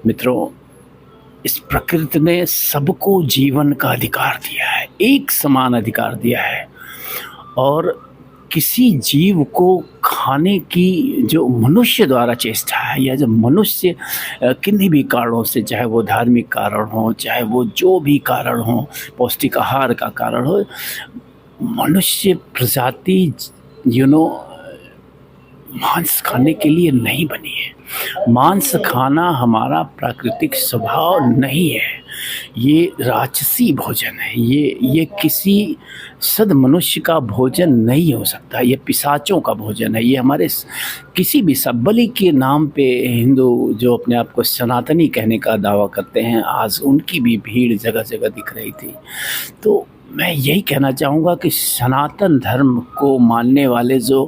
मित्रों, इस प्रकृति ने सबको जीवन का अधिकार दिया है, एक समान अधिकार दिया है। और किसी जीव को खाने की जो मनुष्य द्वारा चेष्टा है, या जो मनुष्य किन्हीं भी कारणों से, चाहे वो धार्मिक कारण हो, चाहे वो जो भी कारण हो, पौष्टिक आहार का कारण हो, मनुष्य प्रजाति मांस खाने के लिए नहीं बनी है। मांस खाना हमारा प्राकृतिक स्वभाव नहीं है। ये राक्षसी भोजन है। ये किसी सद मनुष्य का भोजन नहीं हो सकता। ये पिशाचों का भोजन है। ये हमारे किसी भी सब बलि के नाम पे हिंदू जो अपने आप को सनातनी कहने का दावा करते हैं, आज उनकी भी भीड़ जगह जगह दिख रही थी। तो मैं यही कहना चाहूँगा कि सनातन धर्म को मानने वाले जो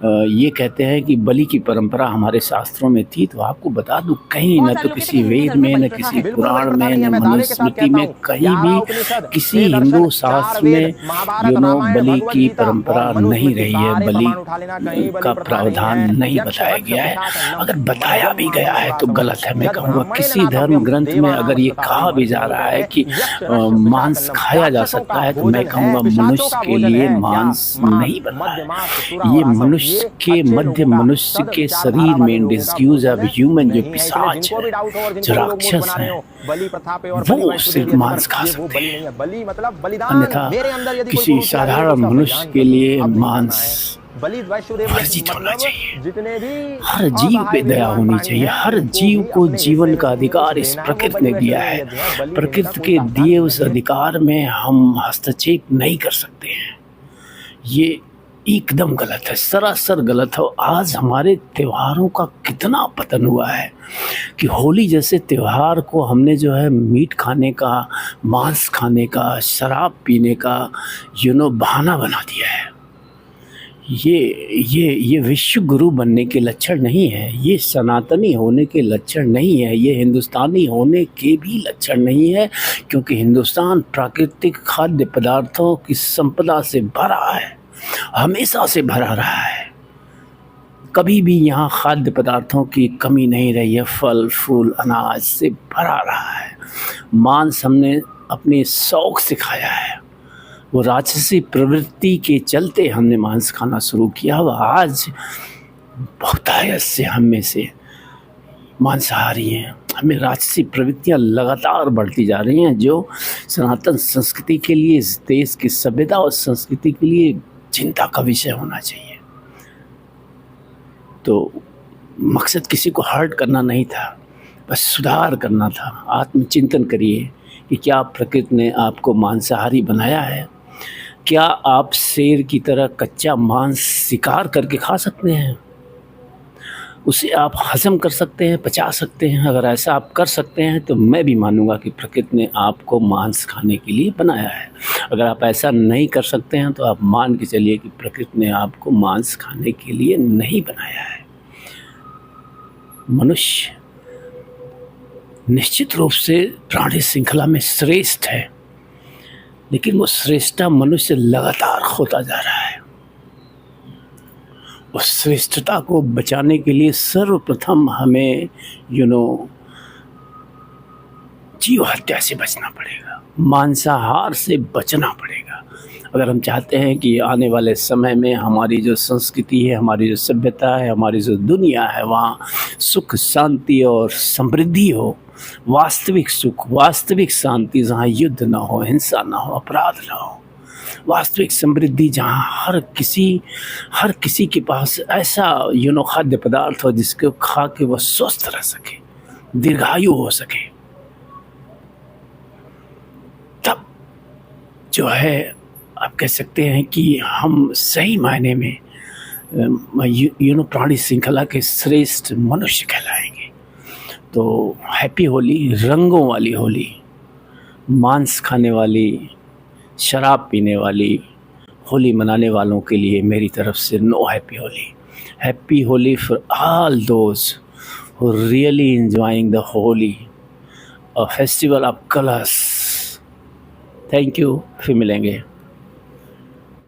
ये कहते हैं कि बलि की परंपरा हमारे शास्त्रों में थी, तो आपको बता दूँ, कहीं न तो किसी वेद में, न किसी पुराण में, न मनुस्मृति में, कहीं भी किसी हिंदू शास्त्र में बलि की परंपरा नहीं रही है। बलि का प्रावधान नहीं बताया गया है। अगर बताया भी गया है तो गलत है। मैं कहूँगा किसी धर्म ग्रंथ में अगर ये कहा भी जा रहा है कि मांस खाया जा सकता है, तो मैं कहूँगा मनुष्य के लिए मांस नहीं बना है। ये मनुष्य के मनुष्य के शरीर में इंडिस्यूज ऑफ ह्यूमन जो पिशाच है, जो राक्षस है, वो सिर्फ मांस खा सकते हैं। अन्यथा किसी साधारण मनुष्य के लिए मांस वर्जित होना चाहिए। हर जीव पे दया होनी चाहिए। हर जीव को जीवन का अधिकार इस प्रकृति ने दिया है। प्रकृति के दिए उस अधिकार में हम हस्तक्षेप नहीं कर सकते हैं। ये एकदम गलत है, सरासर गलत हो। आज हमारे त्योहारों का कितना पतन हुआ है कि होली जैसे त्योहार को हमने जो है मीट खाने का, मांस खाने का, शराब पीने का बहाना बना दिया है। ये विश्व गुरु बनने के लक्षण नहीं है। ये सनातनी होने के लक्षण नहीं है। ये हिंदुस्तानी होने के भी लक्षण नहीं है, क्योंकि हिंदुस्तान प्राकृतिक खाद्य पदार्थों की संपदा से भरा है, हमेशा से भरा रहा है। कभी भी यहाँ खाद्य पदार्थों की कमी नहीं रही है। फल फूल अनाज से भरा रहा है। मांस हमने अपने शौक से खाया है। वो राक्षसी प्रवृत्ति के चलते हमने मांस खाना शुरू किया। वह आज बहुतायत से हम में से मांसाहारी हैं। हमें राक्षसी प्रवृत्तियां लगातार बढ़ती जा रही हैं, जो सनातन संस्कृति के लिए, इस देश की सभ्यता और संस्कृति के लिए चिंता का विषय होना चाहिए। तो मकसद किसी को हर्ट करना नहीं था, बस सुधार करना था। आत्मचिंतन करिए कि क्या प्रकृति ने आपको मांसाहारी बनाया है? क्या आप शेर की तरह कच्चा मांस शिकार करके खा सकते हैं? उसे आप हजम कर सकते हैं, पचा सकते हैं? अगर ऐसा आप कर सकते हैं तो मैं भी मानूंगा कि प्रकृति ने आपको मांस खाने के लिए बनाया है। अगर आप ऐसा नहीं कर सकते हैं तो आप मान के चलिए कि प्रकृति ने आपको मांस खाने के लिए नहीं बनाया है। मनुष्य निश्चित रूप से प्राणी श्रृंखला में श्रेष्ठ है, लेकिन वो श्रेष्ठता मनुष्य लगातार खोता जा रहा है। उस श्रेष्ठता को बचाने के लिए सर्वप्रथम हमें जीव हत्या से बचना पड़ेगा, मांसाहार से बचना पड़ेगा। अगर हम चाहते हैं कि आने वाले समय में हमारी जो संस्कृति है, हमारी जो सभ्यता है, हमारी जो दुनिया है, वहाँ सुख शांति और समृद्धि हो, वास्तविक सुख, वास्तविक शांति, जहाँ युद्ध ना हो, हिंसा ना हो, अपराध ना हो, वास्तविक समृद्धि, जहाँ हर किसी के पास ऐसा खाद्य पदार्थ हो जिसको खा के वह स्वस्थ रह सके, दीर्घायु हो सके, तब जो है आप कह सकते हैं कि हम सही मायने में प्राणी श्रृंखला के श्रेष्ठ मनुष्य कहलाएंगे। तो हैप्पी होली, रंगों वाली होली। मांस खाने वाली, शराब पीने वाली होली मनाने वालों के लिए मेरी तरफ से no happy Holi. Happy Holi for all those who really enjoying the Holi, a festival of colours. Thank you, फिर मिलेंगे।